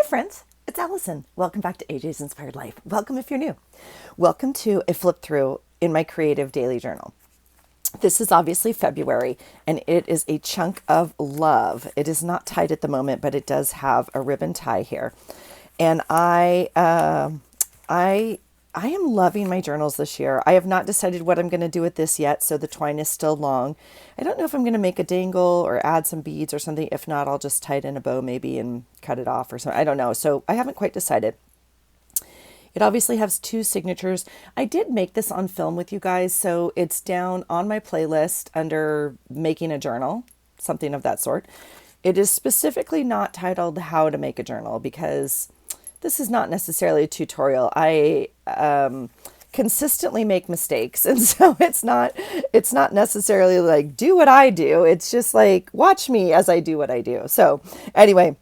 friends, it's Allison. Welcome back to AJ's Inspired Life. Welcome if you're new. Welcome to a flip through in my creative daily journal. This is obviously February and it is a chunk of love. It is not tied at the moment, but it does have a ribbon tie here. And I am loving my journals this year. I have not decided what I'm going to do with this yet, so the twine is still long. I don't know if I'm going to make a dangle or add some beads or something. If not, I'll just tie it in a bow maybe and cut it off or something. I don't know. So I haven't quite decided. It obviously has two signatures. I did make this on film with you guys, so it's down on my playlist under making a journal, something of that sort. It is specifically not titled How to Make a Journal because this is not necessarily a tutorial. I consistently make mistakes, and so it's not necessarily like do what I do. It's just like watch me as I do what I do. So anyway,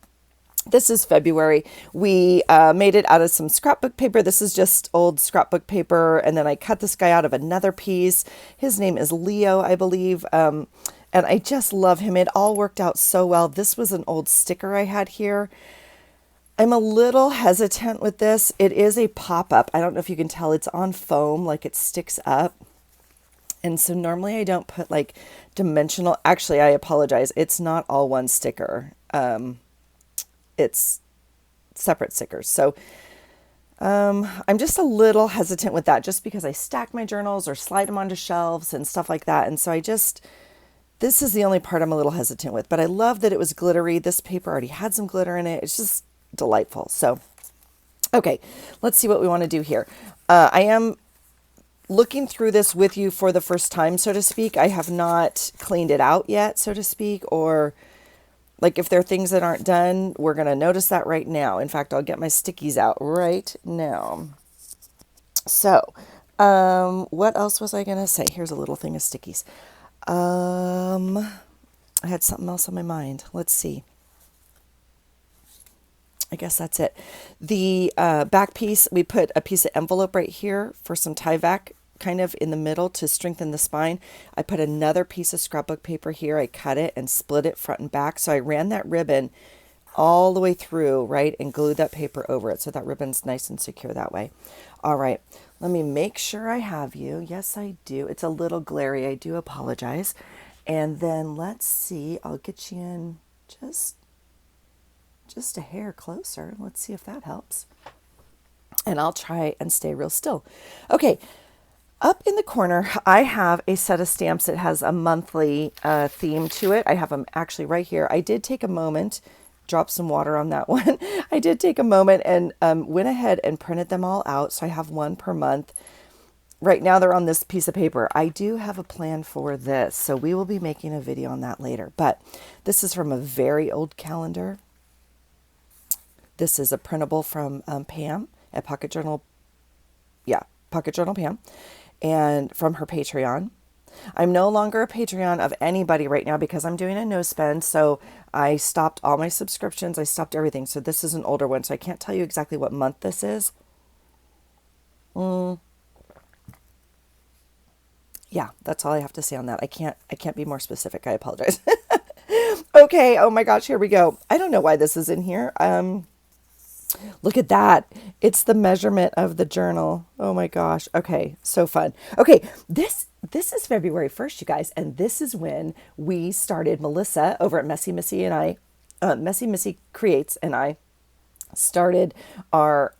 this is February. We made it out of some scrapbook paper. This is just old scrapbook paper, and then I cut this guy out of another piece. His name is Leo, I believe, and I just love him. It all worked out so well. This was an old sticker I had here. I'm a little hesitant with this. It is a pop-up. I don't know if you can tell. It's on foam, like it sticks up. And so normally I don't put like dimensional. Actually, I apologize. It's not all one sticker. It's separate stickers. So I'm just a little hesitant with that just because I stack my journals or slide them onto shelves and stuff like that. And so this is the only part I'm a little hesitant with. But I love that it was glittery. This paper already had some glitter in it. It's just delightful. So, okay, let's see what we want to do here. I am looking through this with you for the first time, so to speak. I have not cleaned it out yet, so to speak, or like if there are things that aren't done, we're going to notice that right now. In fact, I'll get my stickies out right now. So, what else was I going to say? Here's a little thing of stickies. I had something else on my mind. Let's see. I guess that's it. The back piece, we put a piece of envelope right here for some tie-back kind of in the middle to strengthen the spine. I put another piece of scrapbook paper here. I cut it and split it front and back. So I ran that ribbon all the way through, right, and glued that paper over it. So that ribbon's nice and secure that way. All right, let me make sure I have you. Yes, I do. It's a little glary. I do apologize. And then let's see. I'll get you in just a hair closer. Let's see if that helps. And I'll try and stay real still. Okay, up in the corner, I have a set of stamps that has a monthly theme to it. I have them actually right here. I did take a moment, drop some water on that one. I did take a moment and went ahead and printed them all out. So I have one per month. Right now they're on this piece of paper. I do have a plan for this, so we will be making a video on that later. But this is from a very old calendar. This is a printable from Pam at Pocket Journal. Yeah, Pocket Journal Pam. And from her Patreon. I'm no longer a Patreon of anybody right now because I'm doing a no spend. So I stopped all my subscriptions. I stopped everything. So this is an older one. So I can't tell you exactly what month this is. Yeah, that's all I have to say on that. I can't be more specific. I apologize. Okay. Oh my gosh. Here we go. I don't know why this is in here. Look at that. It's the measurement of the journal. Oh my gosh. Okay. So fun. Okay. This is February 1st, you guys. And this is when we started, Melissa over at Messy Missy Creates and I started our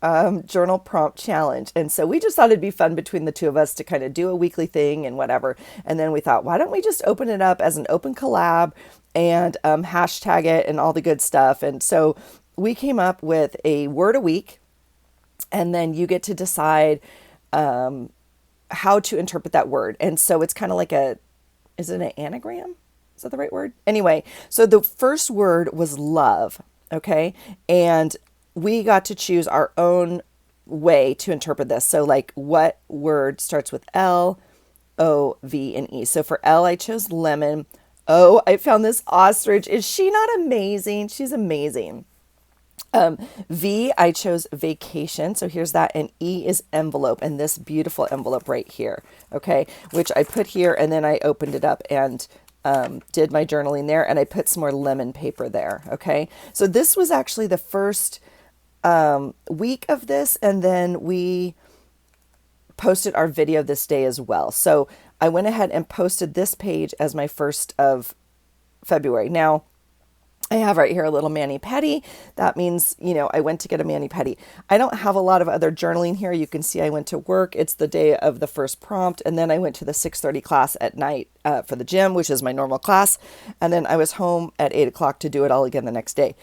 journal prompt challenge. And so we just thought it'd be fun between the two of us to kind of do a weekly thing and whatever. And then we thought, why don't we just open it up as an open collab and hashtag it and all the good stuff. And so we came up with a word a week, and then you get to decide how to interpret that word. And so it's kind of like is it an anagram? Is that the right word? Anyway, so the first word was love, okay? And we got to choose our own way to interpret this. So like what word starts with L, O, V, and E. So for L, I chose lemon. O, I found this ostrich. Is she not amazing? She's amazing. V, I chose vacation. So here's that. And E is envelope, and this beautiful envelope right here. Okay. Which I put here, and then I opened it up and did my journaling there, and I put some more lemon paper there. Okay. So this was actually the first week of this, and then we posted our video this day as well. So I went ahead and posted this page as my 1st of February. Now, I have right here a little mani-pedi. That means, I went to get a mani-pedi. I don't have a lot of other journaling here. You can see I went to work. It's the day of the first prompt. And then I went to the 6:30 class at night for the gym, which is my normal class. And then I was home at 8 o'clock to do it all again the next day.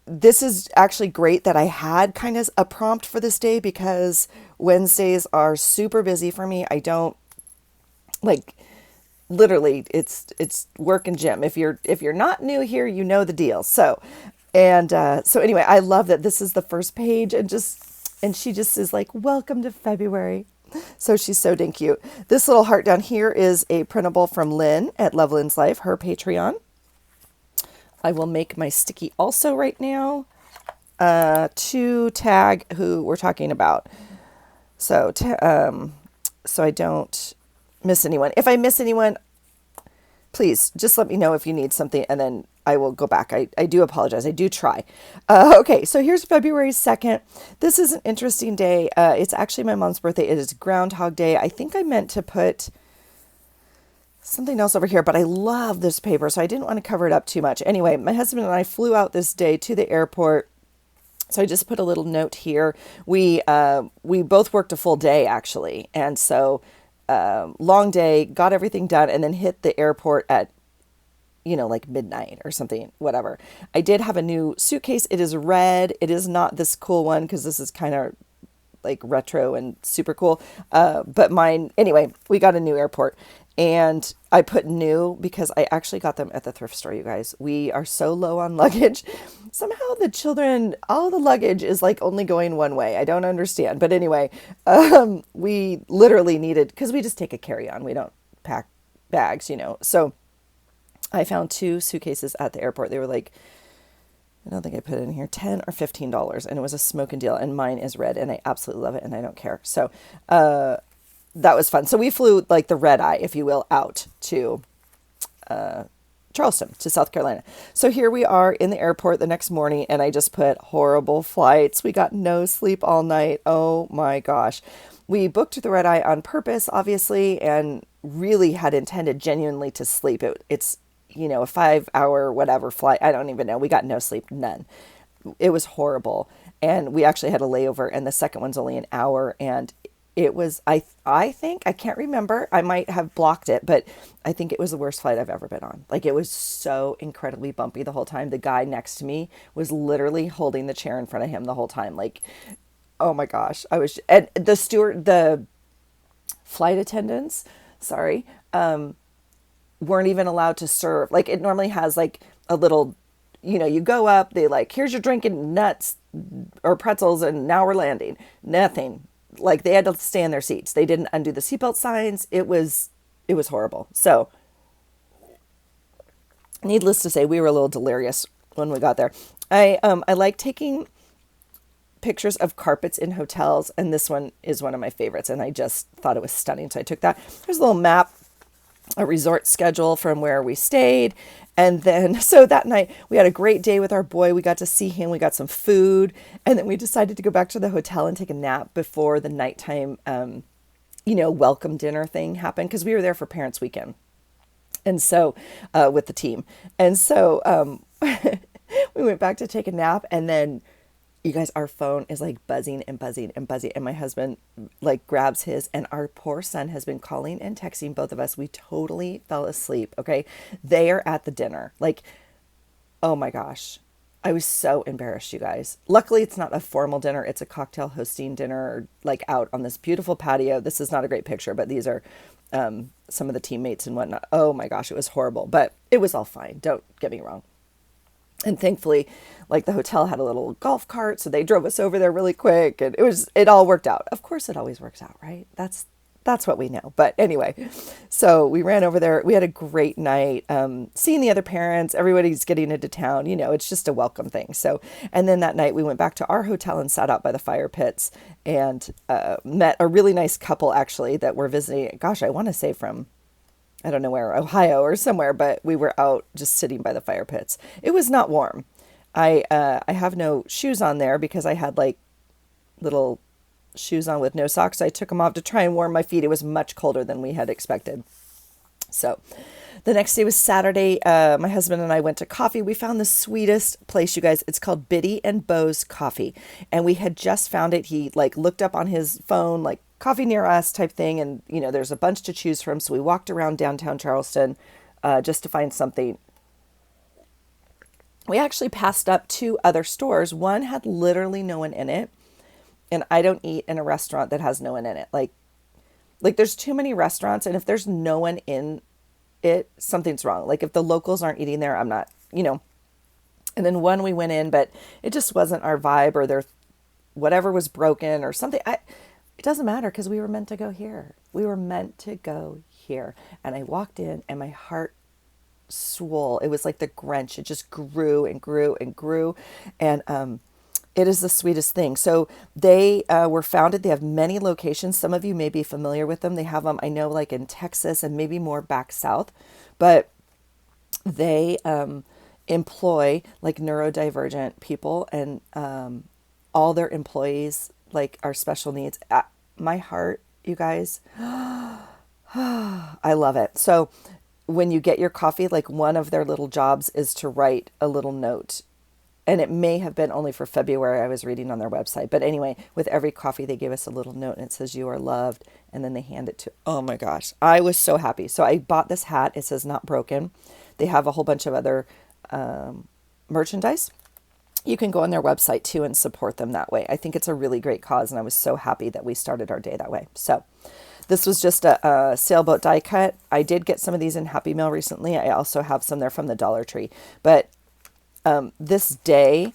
This is actually great that I had kind of a prompt for this day, because Wednesdays are super busy for me. I don't like, literally it's work and gym. If you're not new here, you know the deal. So anyway, I love that this is the first page, and she just is like, welcome to February. So she's so dang cute. This little heart down here is a printable from Lynn at Love Lynn's Life, her Patreon. I will make my sticky also right now to tag who we're talking about. So so I don't miss anyone. If I miss anyone, please just let me know if you need something, and then I will go back. I do apologize. I do try. Okay, so here's February 2nd. This is an interesting day. It's actually my mom's birthday. It is Groundhog Day. I think I meant to put something else over here, but I love this paper, so I didn't want to cover it up too much. Anyway, my husband and I flew out this day to the airport. So I just put a little note here. We both worked a full day, actually. And so long day, got everything done, and then hit the airport at, like midnight or something, whatever. I did have a new suitcase. It is red. It is not this cool one, because this is kind of like retro and super cool. But mine, anyway, we got a new airport. And I put new because I actually got them at the thrift store, you guys. We are so low on luggage. Somehow the children, all the luggage is like only going one way. I don't understand. But anyway, we literally needed, because we just take a carry-on. We don't pack bags, So I found 2 suitcases at the airport. They were like, I don't think I put it in here, $10 or $15. And it was a smoking deal. And mine is red. And I absolutely love it. And I don't care. So, that was fun. So we flew like the red eye, if you will, out to Charleston, to South Carolina. So here we are in the airport the next morning, and I just put horrible flights. We got no sleep all night. Oh my gosh. We booked the red eye on purpose, obviously, and really had intended genuinely to sleep. It's a 5-hour whatever flight. I don't even know. We got no sleep, none. It was horrible. And we actually had a layover, and the second one's only an hour, and it was, I think, I can't remember. I might have blocked it, but I think it was the worst flight I've ever been on. Like, it was so incredibly bumpy the whole time. The guy next to me was literally holding the chair in front of him the whole time. Like, oh my gosh. And the flight attendants, sorry, weren't even allowed to serve. Like, it normally has like a little, you go up, they like, here's your drink and nuts or pretzels, and now we're landing. Nothing. Like, they had to stay in their seats. They didn't undo the seatbelt signs. It was horrible. So, needless to say, we were a little delirious when we got there. I like taking pictures of carpets in hotels, and this one is one of my favorites, and I just thought it was stunning. So I took that. There's a little map, a resort schedule from where we stayed. And then, so that night we had a great day with our boy. We got to see him. We got some food. And then we decided to go back to the hotel and take a nap before the nighttime, welcome dinner thing happened. Cause we were there for Parents Weekend. And so, with the team. And so, we went back to take a nap, and then, you guys, our phone is like buzzing and buzzing and buzzing. And my husband like grabs his, and our poor son has been calling and texting both of us. We totally fell asleep. Okay. They are at the dinner. Like, oh my gosh. I was so embarrassed, you guys. Luckily, it's not a formal dinner. It's a cocktail hosting dinner, like out on this beautiful patio. This is not a great picture, but these are some of the teammates and whatnot. Oh my gosh, it was horrible, but it was all fine. Don't get me wrong. And thankfully, like, the hotel had a little golf cart, so they drove us over there really quick, and it all worked out. Of course, it always works out, right? That's what we know. But anyway, so we ran over there. We had a great night, seeing the other parents. Everybody's getting into town. It's just a welcome thing. So, and then that night we went back to our hotel and sat out by the fire pits, and met a really nice couple, actually, that were visiting. Gosh, I want to say from, I don't know where, Ohio or somewhere, but we were out just sitting by the fire pits. It was not warm. I have no shoes on there because I had like little shoes on with no socks. I took them off to try and warm my feet. It was much colder than we had expected. So the next day was Saturday. My husband and I went to coffee. We found the sweetest place, you guys. It's called Biddy and Bo's Coffee. And we had just found it. He like looked up on his phone, like coffee near us type thing. And, you know, there's a bunch to choose from. So we walked around downtown Charleston just to find something. We actually passed up two other stores. One had literally no one in it. And I don't eat in a restaurant that has no one in it. Like there's too many restaurants, and if there's no one in it, something's wrong. Like if the locals aren't eating there, I'm not, you know. And then one we went in, but it just wasn't our vibe, or their whatever was broken or something. It doesn't matter because we were meant to go here. We were meant to go here. And I walked in and my heart swole. It was like the Grinch. It just grew and grew and grew. And it is the sweetest thing. So they were founded. They have many locations. Some of you may be familiar with them. They have them, I know, like in Texas and maybe more back south. But they employ like neurodivergent people, and all their employees like are special needs. My heart, you guys, I love it. So when you get your coffee, like one of their little jobs is to write a little note. And it may have been only for February, I was reading on their website. But anyway, with every coffee, they give us a little note and it says, "You are loved." And then they hand it to, oh my gosh, I was so happy. So I bought this hat. It says "Not Broken." They have a whole bunch of other merchandise. You can go on their website too and support them that way. I think it's a really great cause. And I was so happy that we started our day that way. So this was just a sailboat die cut. I did get some of these in Happy Meal recently. I also have some there from the Dollar Tree. But this day,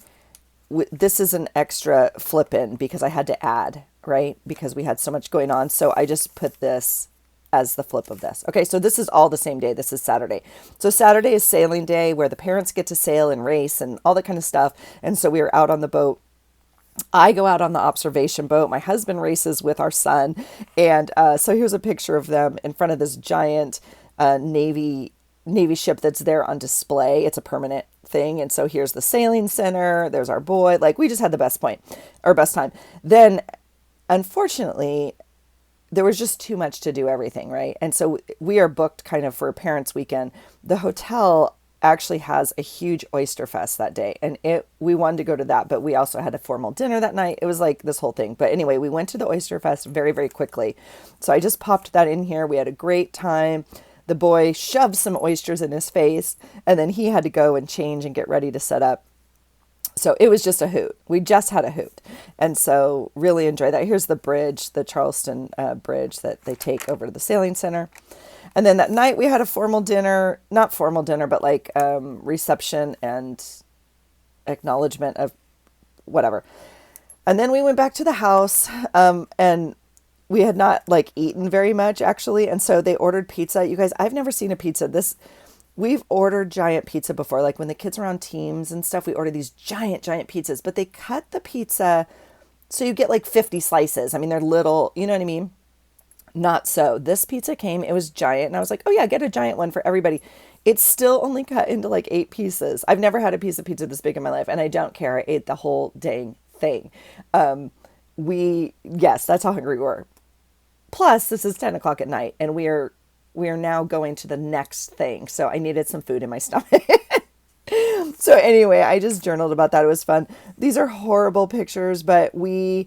this is an extra flip in because I had to add, right? Because we had so much going on. So I just put this as the flip of this. Okay, so this is all the same day. This is Saturday. So Saturday is sailing day where the parents get to sail and race and all that kind of stuff. And so we were out on the boat. I go out on the observation boat. My husband races with our son. And so here's a picture of them in front of this giant Navy ship that's there on display. It's a permanent thing. And so here's the sailing center. There's our boy. Like we just had the best time. Then unfortunately, there was just too much to do everything, right? And so we are booked kind of for a parents' weekend. The hotel actually has a huge oyster fest that day, and we wanted to go to that, but we also had a formal dinner that night. It was like this whole thing. But anyway, we went to the oyster fest very, very quickly. So I just popped that in here. We had a great time. The boy shoved some oysters in his face, and then he had to go and change and get ready to set up. So it was just a hoot. We just had a hoot. And so really enjoy that. Here's the bridge, the Charleston bridge that they take over to the sailing center. And then that night we had a formal dinner, not formal dinner, but like reception and acknowledgement of whatever. And then we went back to the house and we had not like eaten very much actually. And so they ordered pizza. You guys, I've never seen a pizza. We've ordered giant pizza before. Like when the kids are on teams and stuff, we order these giant pizzas, but they cut the pizza so you get like 50 slices. I mean, they're little, you know what I mean? Not so. This pizza came, it was giant. And I was like, oh yeah, get a giant one for everybody. It's still only cut into like 8 pieces. I've never had a piece of pizza this big in my life. And I don't care. I ate the whole dang thing. Yes, that's how hungry we were. Plus this is 10 o'clock at night and we are now going to the next thing. So I needed some food in my stomach. So anyway, I just journaled about that. It was fun. These are horrible pictures, but the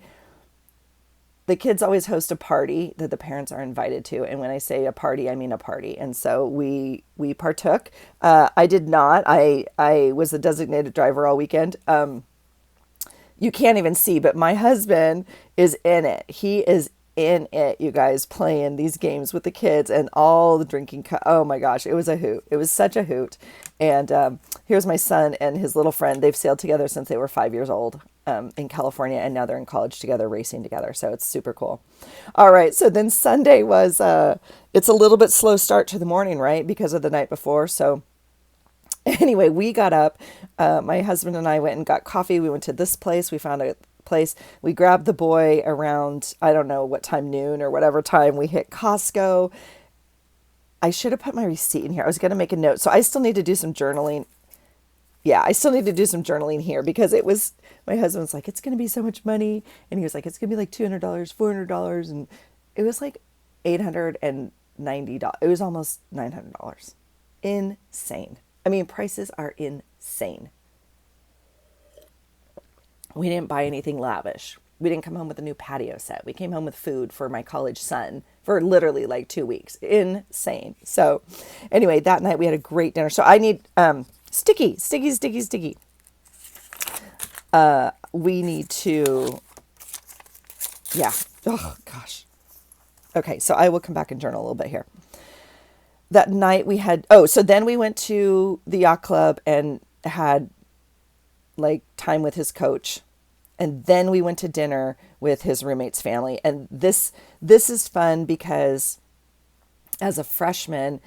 kids always host a party that the parents are invited to. And when I say a party, I mean a party. And so we partook. I did not. I was the designated driver all weekend. You can't even see, but my husband is in it. He is in it, you guys, playing these games with the kids and all the drinking. Oh my gosh, it was a hoot. It was such a hoot. And here's my son and his little friend. They've sailed together since they were 5 years old in California, and now they're in college together, racing together. So it's super cool. All right, so then Sunday was, it's a little bit slow start to the morning, right, because of the night before. So anyway, we got up. My husband and I went and got coffee. We went to this place. We found a place. We grabbed the boy around, I don't know what time, noon or whatever time. We hit Costco. I should have put my receipt in here. I was going to make a note. So I still need to do some journaling. Yeah, I still need to do some journaling here because it was, my husband's like, it's going to be so much money. And he was like, it's going to be like $200, $400. And it was like $890. It was almost $900. Insane. I mean, prices are insane. We didn't buy anything lavish. We didn't come home with a new patio set. We came home with food for my college son for literally like 2 weeks. Insane. So anyway, that night we had a great dinner. So I need sticky. We need to, yeah. Oh gosh. Okay, so I will come back and journal a little bit here. That night we had, so then we went to the yacht club and had like time with his coach. And then we went to dinner with his roommate's family. And this is fun because as a freshman,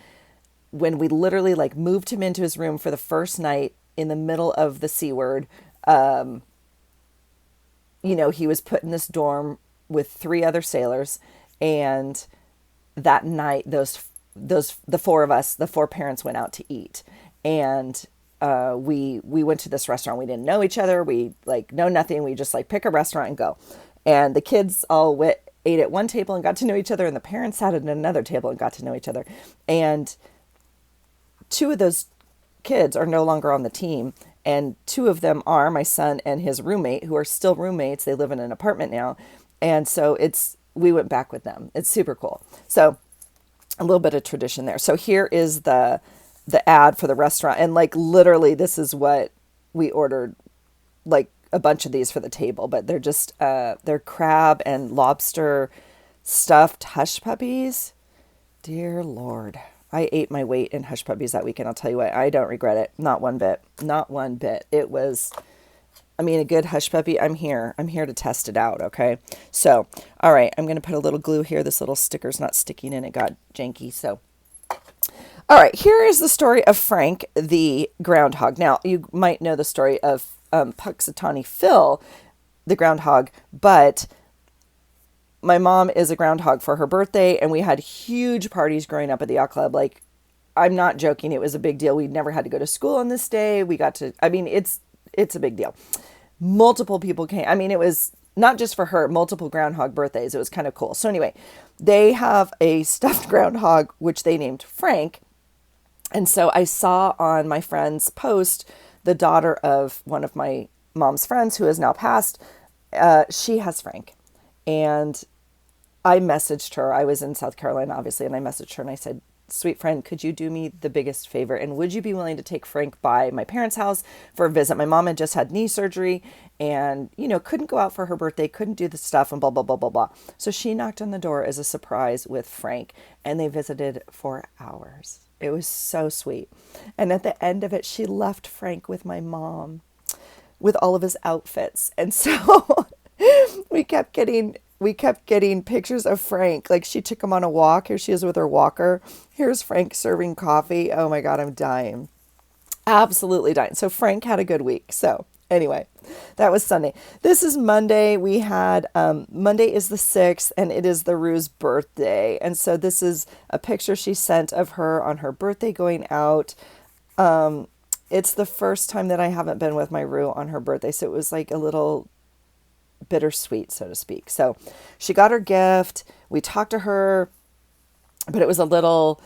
when we literally like moved him into his room for the first night in the middle of the C word, he was put in this dorm with 3 other sailors. And that night, the 4 of us, the 4 parents went out to eat. And we went to this restaurant. We didn't know each other. We like know nothing. We just like pick a restaurant and go. And the kids all ate at one table and got to know each other. And the parents sat at another table and got to know each other. And 2 of those kids are no longer on the team. And 2 of them are my son and his roommate, who are still roommates. They live in an apartment now. And so we went back with them. It's super cool. So a little bit of tradition there. So here is the ad for the restaurant. And like literally this is what we ordered, like a bunch of these for the table, but they're just, they're crab and lobster stuffed hush puppies. Dear Lord. I ate my weight in hush puppies that weekend. I'll tell you what, I don't regret it. Not one bit. Not one bit. It was, a good hush puppy. I'm here to test it out. Okay. So, all right. I'm going to put a little glue here. This little sticker's not sticking and it got janky. So, all right, here is the story of Frank, the groundhog. Now, you might know the story of Puxatawny Phil, the groundhog, but my mom is a groundhog for her birthday, and we had huge parties growing up at the yacht club. Like, I'm not joking. It was a big deal. We never had to go to school on this day. We got to, it's a big deal. Multiple people came. It was not just for her, multiple groundhog birthdays. It was kind of cool. So anyway, they have a stuffed groundhog, which they named Frank. And so I saw on my friend's post, the daughter of one of my mom's friends who has now passed, she has Frank. And I messaged her. I was in South Carolina, obviously, and I messaged her and I said, sweet friend, could you do me the biggest favor? And would you be willing to take Frank by my parents' house for a visit? My mom had just had knee surgery and, couldn't go out for her birthday, couldn't do the stuff and blah, blah, blah, blah, blah. So she knocked on the door as a surprise with Frank and they visited for hours. It was so sweet. And at the end of it, she left Frank with my mom with all of his outfits. And so we kept getting pictures of Frank. Like she took him on a walk. Here she is with her walker. Here's Frank serving coffee. Oh my God, I'm dying. Absolutely dying. So Frank had a good week. So anyway, that was Sunday. This is Monday. We had, Monday is the 6th and it is the Rue's birthday. And so this is a picture she sent of her on her birthday going out. It's the first time that I haven't been with my Rue on her birthday. So it was like a little bittersweet, so to speak. So she got her gift. We talked to her, but it was a little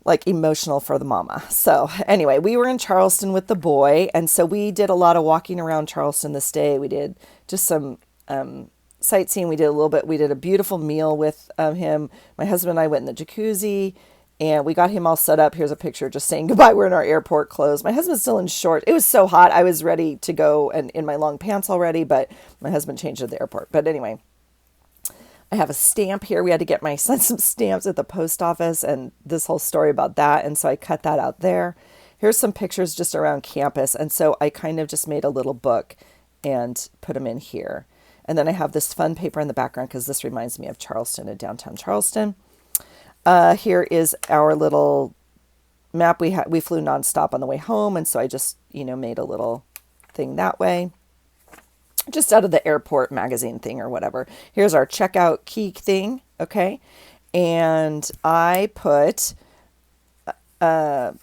like emotional for the mama. So anyway, we were in Charleston with the boy. And so we did a lot of walking around Charleston this day. We did just some sightseeing. We did a beautiful meal with him. My husband and I went in the jacuzzi and we got him all set up. Here's a picture just saying goodbye. We're in our airport clothes. My husband's still in shorts. It was so hot. I was ready to go and in my long pants already, but my husband changed at the airport. But anyway, I have a stamp here. We had to get my son some stamps at the post office and this whole story about that. And so I cut that out there. Here's some pictures just around campus. And so I kind of just made a little book and put them in here. And then I have this fun paper in the background because this reminds me of Charleston and downtown Charleston. Here is our little map. We flew nonstop on the way home. And so I just, made a little thing that way. Just out of the airport magazine thing or whatever. Here's our checkout key thing. Okay. And I put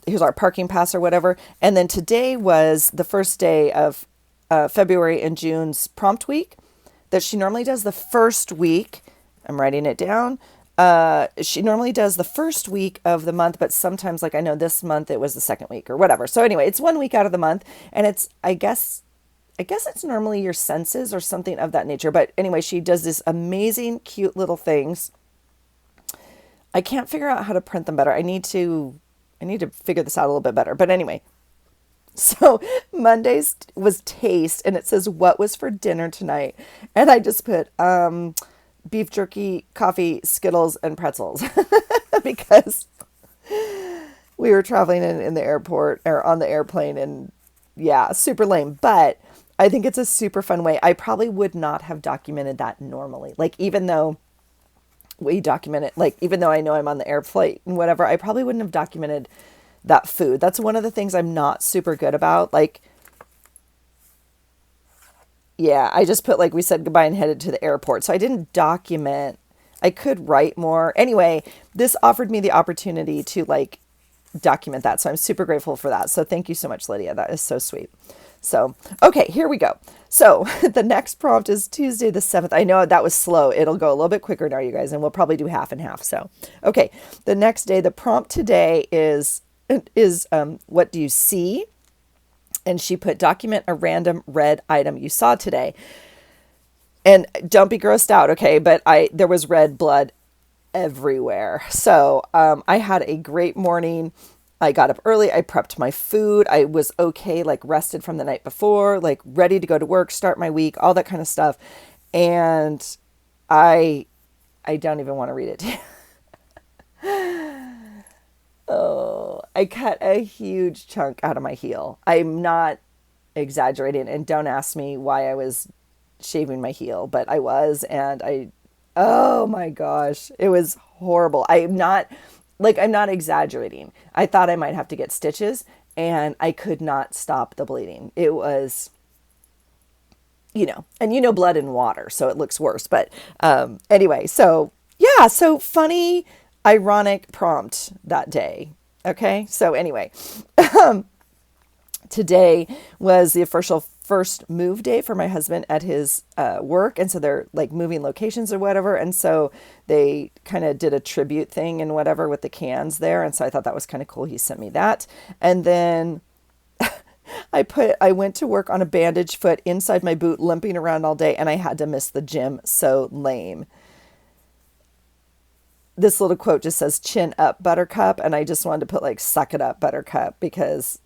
here's our parking pass or whatever. And then today was the first day of February and June's prompt week that she normally does the first week. I'm writing it down. She normally does the first week of the month, but sometimes, like I know this month it was the second week or whatever. So anyway, it's 1 week out of the month, and it's I guess it's normally your senses or something of that nature. But anyway, she does this amazing, cute little things. I can't figure out how to print them better. I need to figure this out a little bit better. But anyway, so Monday's was taste, and it says what was for dinner tonight, and I just put beef jerky, coffee, Skittles, and pretzels because we were traveling in the airport or on the airplane, and yeah, super lame. But I think it's a super fun way. I probably would not have documented that normally. Like, even though we document it, like, even though I know I'm on the air flight and whatever, I probably wouldn't have documented that food. That's one of the things I'm not super good about. Like, yeah, I just put, like, we said goodbye and headed to the airport. So I didn't document. I could write more. Anyway, this offered me the opportunity to, like, document that. So I'm super grateful for that. So thank you so much, Lydia. That is so sweet. So, okay, here we go. So the next prompt is Tuesday the 7th. I know that was slow. It'll go a little bit quicker now, you guys, and we'll probably do half and half. So, okay, the next day, the prompt today is what do you see? And she put document a random red item you saw today. And don't be grossed out, okay? But there was red blood everywhere. So I had a great morning. I got up early. I prepped my food. I was okay, like rested from the night before, like ready to go to work, start my week, all that kind of stuff. And I don't even want to read it to you. Oh, I cut a huge chunk out of my heel. I'm not exaggerating, and don't ask me why I was shaving my heel, but I was, and oh my gosh, it was horrible. I'm not exaggerating. I thought I might have to get stitches, and I could not stop the bleeding. It was, and blood and water, so it looks worse. But anyway, so yeah, so funny, ironic prompt that day. Okay, so anyway, today was the official first move day for my husband at his work. And so they're like moving locations or whatever. And so they kind of did a tribute thing and whatever with the cans there. And so I thought that was kind of cool. He sent me that. And then I went to work on a bandaged foot inside my boot, limping around all day. And I had to miss the gym. So lame. This little quote just says, chin up, buttercup. And I just wanted to put like, suck it up, buttercup, because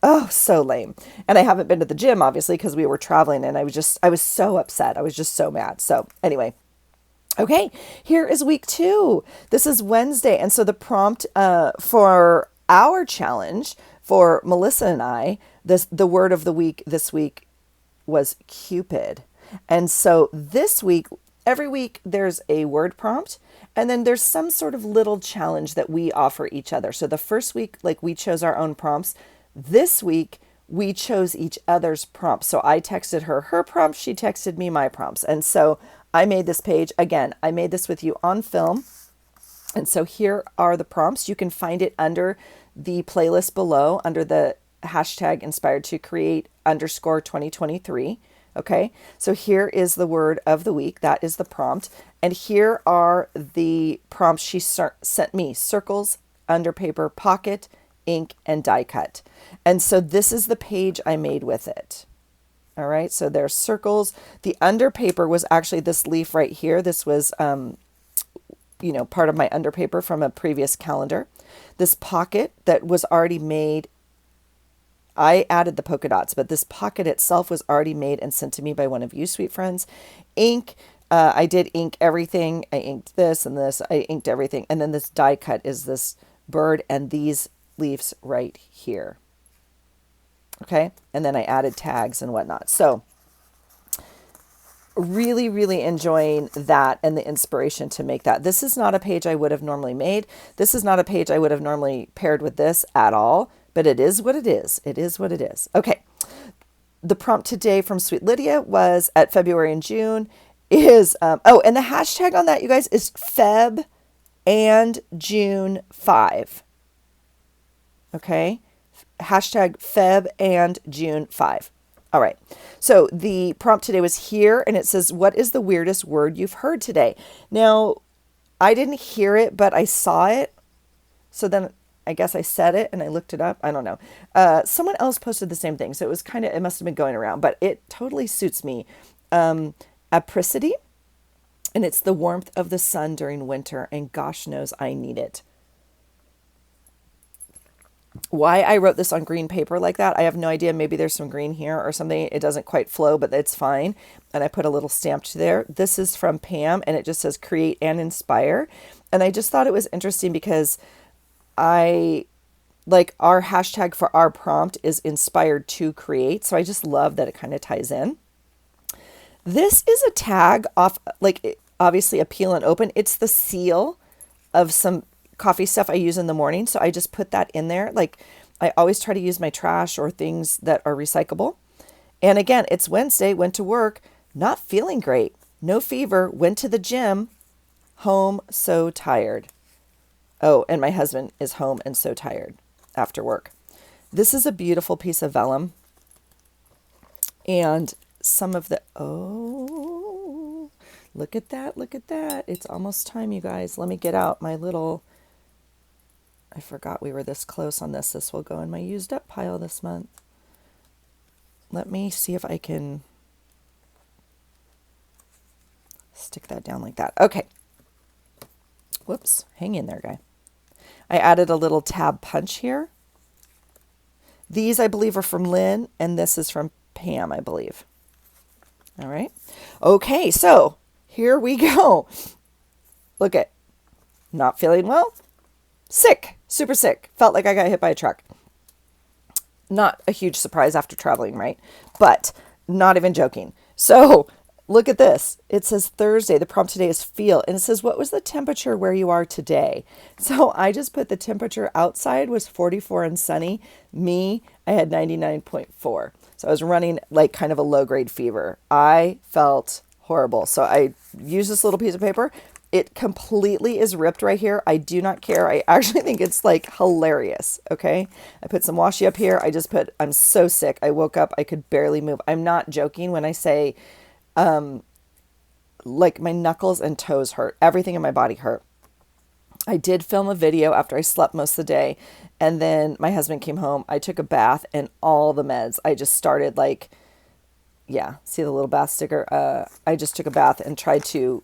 oh, so lame. And I haven't been to the gym, obviously, because we were traveling, and I was so upset. I was just so mad. So anyway, okay, here is week 2. This is Wednesday. And so the prompt for our challenge for Melissa and I, the word of the week this week was Cupid. And so this week, every week there's a word prompt, and then there's some sort of little challenge that we offer each other. So the first week, like, we chose our own prompts. This week, we chose each other's prompts. So I texted her prompts. She texted me my prompts. And so I made this page. Again, I made this with you on film. And so here are the prompts. You can find it under the playlist below, under the hashtag inspired to create _2023. Okay, so here is the word of the week. That is the prompt. And here are the prompts she sent me: circles, under paper, pocket, ink, and die cut. And so this is the page I made with it. All right, so there's circles. The under paper was actually this leaf right here. This was, part of my under paper from a previous calendar. This pocket that was already made, I added the polka dots, but this pocket itself was already made and sent to me by one of you, sweet friends. Ink, I did ink everything. I inked this and this. I inked everything. And then this die cut is this bird and these leaves right here. Okay, and then I added tags and whatnot. So really, really enjoying that and the inspiration to make that. This is not a page I would have normally made. This is not a page I would have normally paired with this at all, but it is what it is. It is what it is. Okay, the prompt today from Sweet Lydia was at February and June is, and the hashtag on that, you guys, is Feb and June 5. Okay. Hashtag Feb and June 5. All right. So the prompt today was here, and it says, what is the weirdest word you've heard today? Now, I didn't hear it, but I saw it. So then I guess I said it and I looked it up. I don't know. Someone else posted the same thing. So it was it must have been going around, but it totally suits me. Apricity, and it's the warmth of the sun during winter, and gosh knows I need it. Why I wrote this on green paper like that, I have no idea. Maybe there's some green here or something. It doesn't quite flow, but it's fine. And I put a little stamp there. This is from Pam, and it just says create and inspire. And I just thought it was interesting because I like our hashtag for our prompt is inspired to create. So I just love that it kind of ties in. This is a tag off, like obviously a peel and open. It's the seal of some coffee stuff I use in the morning. So I just put that in there. Like I always try to use my trash or things that are recyclable. And again, it's Wednesday, went to work, not feeling great, no fever, went to the gym, home, so tired. Oh, and my husband is home and so tired after work. This is a beautiful piece of vellum. And some of the, oh, look at that, look at that. It's almost time, you guys. Let me get out my little, I forgot we were this close on this. This will go in my used up pile this month. Let me see if I can stick that down like that. Okay. Whoops, hang in there, guy. I added a little tab punch here. These, I believe, are from Lynn, and this is from Pam, I believe. All right. Okay, so here we go. Look at, not feeling well, sick, super sick. Felt like I got hit by a truck. Not a huge surprise after traveling, right? But not even joking. So look at this. It says Thursday. The prompt today is feel. And it says, what was the temperature where you are today? So I just put the temperature outside was 44 and sunny. Me, I had 99.4. So I was running like kind of a low grade fever. I felt horrible. So I used this little piece of paper. It completely is ripped right here. I do not care. I actually think it's like hilarious. Okay. I put some washi up here. I just put, I'm so sick. I woke up. I could barely move. I'm not joking when I say, like my knuckles and toes hurt. Everything in my body hurt. I did film a video after I slept most of the day. And then my husband came home. I took a bath and all the meds. I just started like, yeah, see the little bath sticker? I just took a bath and tried to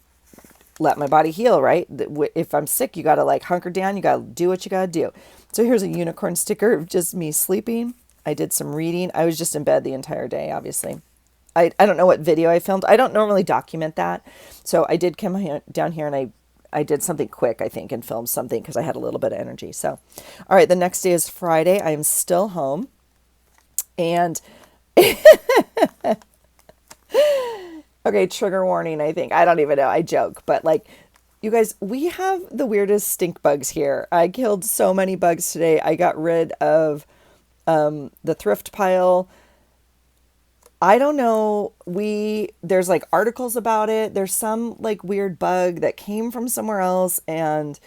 let my body heal, right? If I'm sick, you got to like hunker down. You got to do what you got to do. So here's a unicorn sticker of just me sleeping. I did some reading. I was just in bed the entire day, obviously. I don't know what video I filmed. I don't normally document that. So I did come down here and I did something quick, I think, and filmed something because I had a little bit of energy. So, all right, the next day is Friday. I am still home. And okay, trigger warning, I think. I don't even know. I joke. But like, you guys, we have the weirdest stink bugs here. I killed so many bugs today. I got rid of the thrift pile. I don't know. There's like articles about it. There's some like weird bug that came from somewhere else, and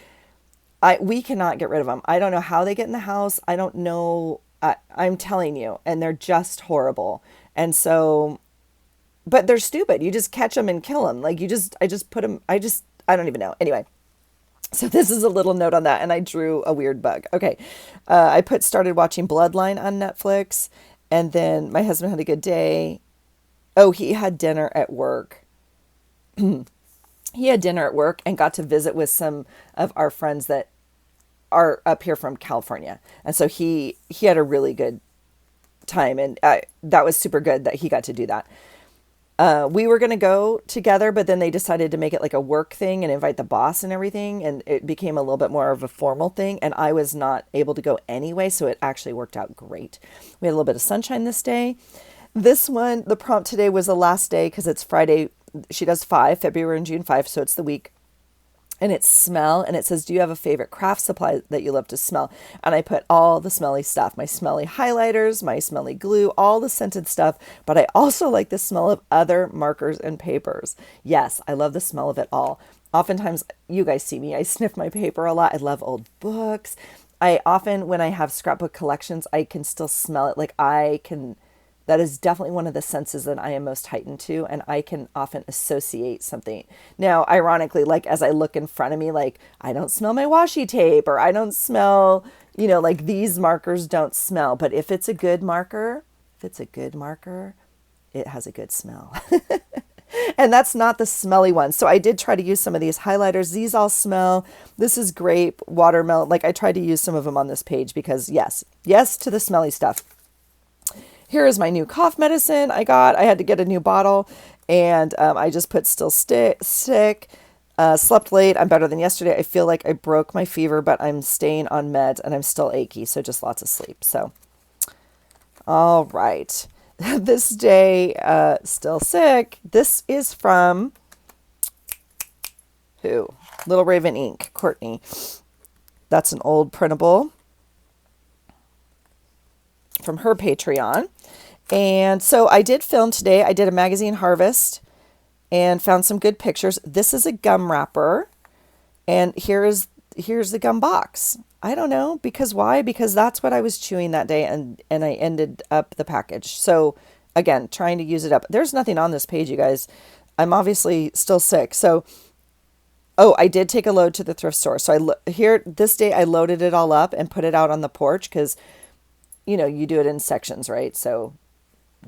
we cannot get rid of them. I don't know how they get in the house. I don't know. I'm telling you, and they're just horrible. And so, but they're stupid. You just catch them and kill them. Like I just put them, I don't even know. Anyway, so this is a little note on that. And I drew a weird bug. Okay. I started watching Bloodline on Netflix, and then my husband had a good day. Oh, he had dinner at work. He had dinner at work and got to visit with some of our friends that are up here from California. And so he had a really good time, and that was super good that he got to do that. We were going to go together, but then they decided to make it like a work thing and invite the boss and everything. And it became a little bit more of a formal thing. And I was not able to go anyway. So it actually worked out great. We had a little bit of sunshine this day. This one, the prompt today was the last day because it's Friday. She does 5, February and June 5. So it's the week. And it's smell, and it says, do you have a favorite craft supply that you love to smell? And I put all the smelly stuff, my smelly highlighters, my smelly glue, all the scented stuff. But I also like the smell of other markers and papers. Yes, I love the smell of it all. Oftentimes, you guys see me, I sniff my paper a lot. I love old books. I often, when I have scrapbook collections, I can still smell it. Like that is definitely one of the senses that I am most heightened to. And I can often associate something. Now, ironically, like as I look in front of me, like I don't smell my washi tape, or I don't smell, like these markers don't smell. But if it's a good marker, it has a good smell. And that's not the smelly one. So I did try to use some of these highlighters. These all smell. This is grape, watermelon. Like I tried to use some of them on this page because yes to the smelly stuff. Here is my new cough medicine I got. I had to get a new bottle, and I just put still sick. Slept late. I'm better than yesterday. I feel like I broke my fever, but I'm staying on meds and I'm still achy. So just lots of sleep. So, all right. This day, still sick. This is from who? Little Raven Ink, Courtney. That's an old printable from her Patreon. And so I did film today. I did a magazine harvest and found some good pictures. This is a gum wrapper. And here's the gum box. I don't know, because why? Because that's what I was chewing that day, and I ended up the package. So again, trying to use it up. There's nothing on this page, you guys. I'm obviously still sick. So, I did take a load to the thrift store. So this day I loaded it all up and put it out on the porch because, you do it in sections, right? So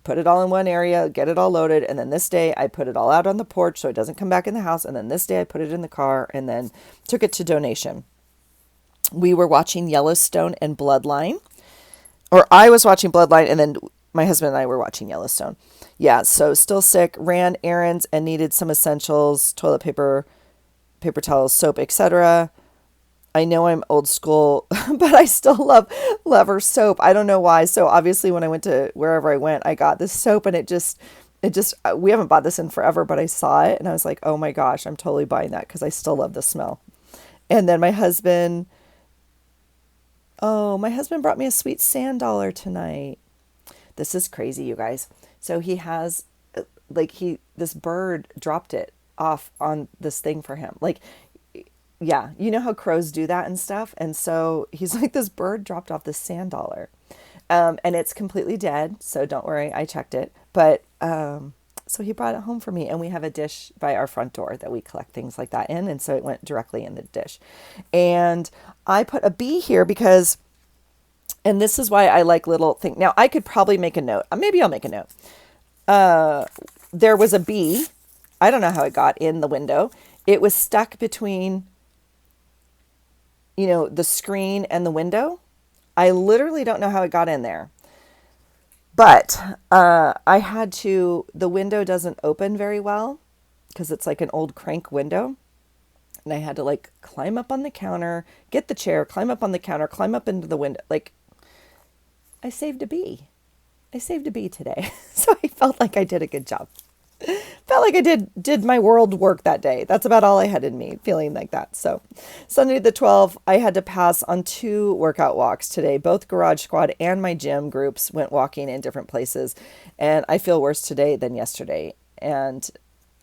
put it all in one area, get it all loaded. And then this day I put it all out on the porch so it doesn't come back in the house. And then this day I put it in the car and then took it to donation. We were watching Yellowstone and Bloodline, or I was watching Bloodline, and then my husband and I were watching Yellowstone. Yeah, so still sick, ran errands and needed some essentials, toilet paper, paper towels, soap, etc. I know I'm old school, but I still love her soap. I don't know why. So obviously when I went to wherever I went, I got this soap, and it just, we haven't bought this in forever, but I saw it and I was like, oh my gosh, I'm totally buying that because I still love the smell. And then my husband brought me a sweet sand dollar tonight. This is crazy, you guys. So he has, this bird dropped it off on this thing for him. Like, yeah, you know how crows do that and stuff. And so he's like, this bird dropped off this sand dollar. And it's completely dead. So don't worry, I checked it. But, so he brought it home for me, and we have a dish by our front door that we collect things like that in. And so it went directly in the dish. And I put a bee here because, and this is why I like little things. Now I could probably make a note. Maybe I'll make a note. There was a bee. I don't know how it got in the window. It was stuck between, the screen and the window. I literally don't know how it got in there. But the window doesn't open very well because it's like an old crank window. And I had to climb up on the counter, get the chair, climb up on the counter, climb up into the window. I saved a bee. I saved a bee today. So I felt like I did a good job. Felt like I did my world work that day. That's about all I had in me, feeling like that. So Sunday the 12th, I had to pass on 2 workout walks today. Both Garage Squad and my gym groups went walking in different places. And I feel worse today than yesterday. And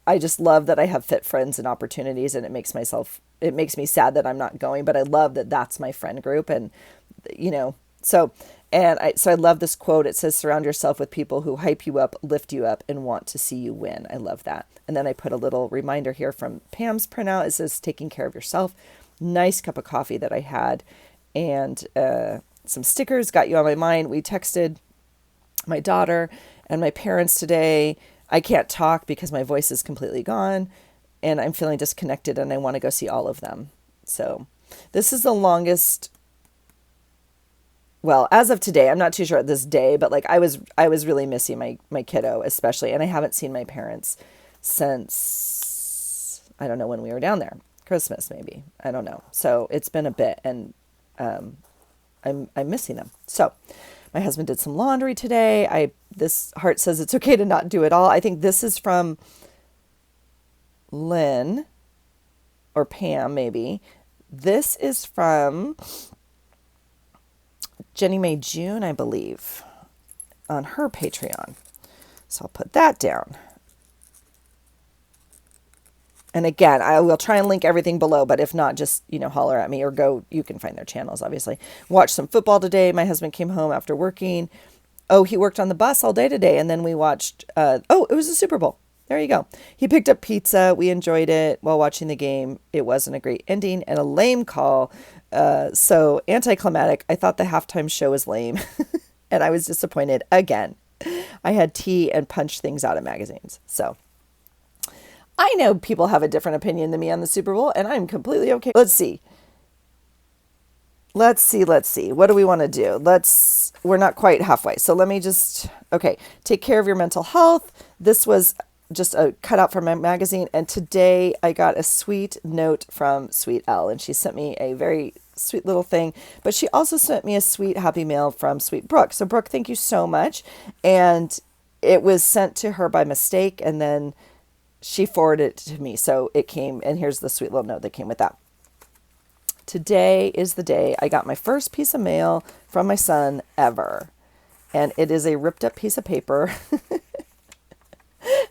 I just love that I have fit friends and opportunities, and it makes me sad that I'm not going, but I love that that's my friend group. And, so I love this quote. It says, surround yourself with people who hype you up, lift you up, and want to see you win. I love that. And then I put a little reminder here from Pam's printout. It says, taking care of yourself. Nice cup of coffee that I had, and some stickers, got you on my mind. We texted my daughter and my parents today. I can't talk because my voice is completely gone, and I'm feeling disconnected, and I want to go see all of them. So this is the longest. Well, as of today, I'm not too sure at this day, but I was really missing my kiddo, especially. And I haven't seen my parents since, I don't know when we were down there, Christmas, maybe. I don't know. So it's been a bit, and I'm missing them. So my husband did some laundry today. This heart says it's okay to not do it all. I think this is from Lynn or Pam, maybe. This is from Jenny Mae June, I believe, on her Patreon. So I'll put that down. And again, I will try and link everything below, but if not, just, holler at me or go, you can find their channels, obviously. Watched some football today. My husband came home after working. Oh, he worked on the bus all day today. And then we watched, it was the Super Bowl. There you go. He picked up pizza. We enjoyed it while watching the game. It wasn't a great ending and a lame call. So anticlimactic. I thought the halftime show was lame and I was disappointed again. I had tea and punched things out of magazines. So I know people have a different opinion than me on the Super Bowl, and I'm completely okay. Let's see. What do we want to do? We're not quite halfway. So let me okay, take care of your mental health. This was just a cutout from my magazine. And today I got a sweet note from Sweet Elle, and she sent me a very sweet little thing, but she also sent me a sweet happy mail from Sweet Brooke. So Brooke, thank you so much. And it was sent to her by mistake, and then she forwarded it to me. So it came, and here's the sweet little note that came with that. Today is the day I got my first piece of mail from my son ever. And it is a ripped up piece of paper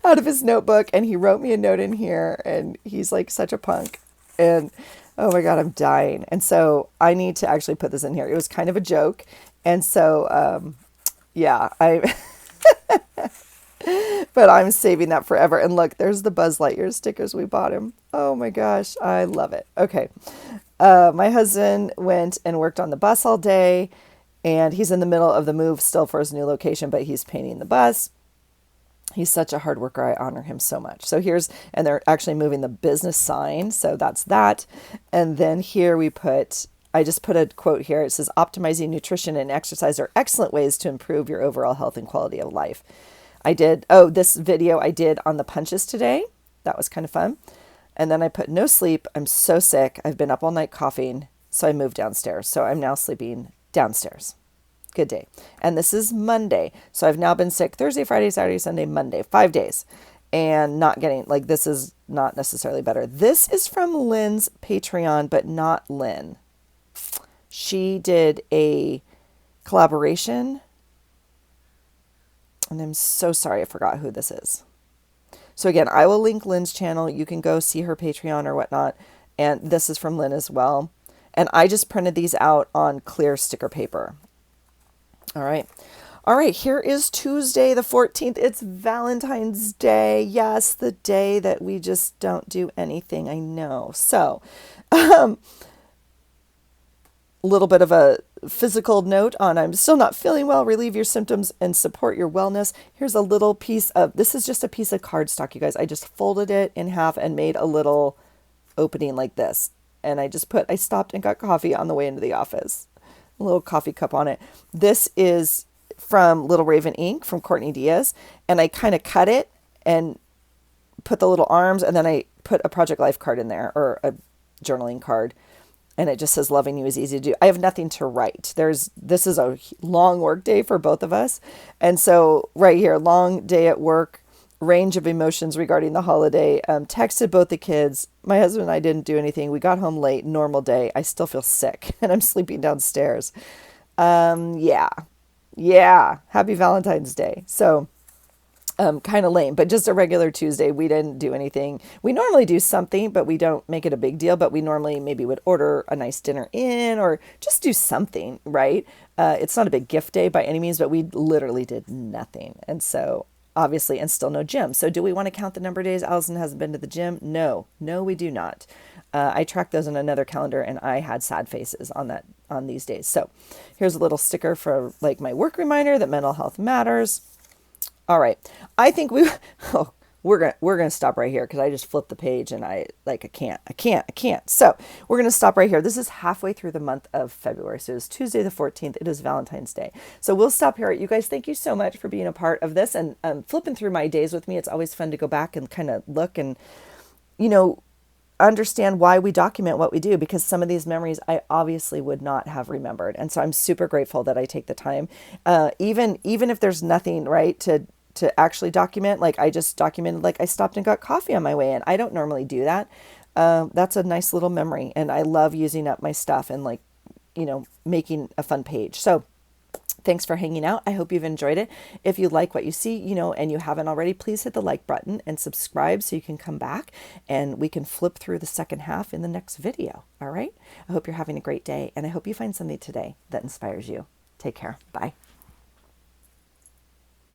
out of his notebook. And he wrote me a note in here, and he's like such a punk. And oh my God, I'm dying. And so I need to actually put this in here. It was kind of a joke. And so, but I'm saving that forever. And look, there's the Buzz Lightyear stickers we bought him. Oh my gosh, I love it. Okay. My husband went and worked on the bus all day, and he's in the middle of the move still for his new location, but he's painting the bus. He's such a hard worker. I honor him so much. So and they're actually moving the business sign. So that's that. And then here I just put a quote here. It says, optimizing nutrition and exercise are excellent ways to improve your overall health and quality of life. This video I did on the punches today. That was kind of fun. And then I put no sleep. I'm so sick. I've been up all night coughing. So I moved downstairs. So I'm now sleeping downstairs. Good day. And this is Monday. So I've now been sick Thursday, Friday, Saturday, Sunday, Monday, 5 days. And not getting, this is not necessarily better. This is from Lynn's Patreon, but not Lynn. She did a collaboration. And I'm so sorry I forgot who this is. So again, I will link Lynn's channel. You can go see her Patreon or whatnot. And this is from Lynn as well. And I just printed these out on clear sticker paper. All right. All right. Here is Tuesday the 14th. It's Valentine's Day. Yes, the day that we just don't do anything. I know. So, little bit of a physical note on I'm still not feeling well. Relieve your symptoms and support your wellness. Here's a little this is just a piece of cardstock, you guys. I just folded it in half and made a little opening like this. And I stopped and got coffee on the way into the office. A little coffee cup on it. This is from Little Raven Ink from Courtney Diaz. And I kind of cut it and put the little arms, and then I put a Project Life card in there, or a journaling card. And it just says, loving you is easy to do. I have nothing to write. This is a long work day for both of us. And so right here, long day at work, range of emotions regarding the holiday. Texted both the kids. My husband and I didn't do anything. We got home late, normal day. I still feel sick and I'm sleeping downstairs. Yeah. Happy Valentine's Day. So, kind of lame, but just a regular Tuesday. We didn't do anything. We normally do something, but we don't make it a big deal. But we normally maybe would order a nice dinner in or just do something, right? It's not a big gift day by any means, but we literally did nothing. And so obviously, and still no gym. So do we want to count the number of days Allison hasn't been to the gym? No, we do not. I tracked those in another calendar, and I had sad faces on these days. So here's a little sticker for my work reminder that mental health matters. All right. I think we're going to stop right here because I just flipped the page and I can't. So we're going to stop right here. This is halfway through the month of February. So it's Tuesday the 14th. It is Valentine's Day. So we'll stop here. You guys, thank you so much for being a part of this and flipping through my days with me. It's always fun to go back and kind of look and, understand why we document what we do, because some of these memories I obviously would not have remembered. And so I'm super grateful that I take the time, even if there's nothing, right, to actually document. I just documented, I stopped and got coffee on my way in. I don't normally do that. That's a nice little memory. And I love using up my stuff and making a fun page. So Thanks for hanging out. I hope you've enjoyed it. If you like what you see, you know, and you haven't already, please hit the like button and subscribe so you can come back and we can flip through the second half in the next video. All right. I hope you're having a great day, and I hope you find something today that inspires you. Take care. Bye.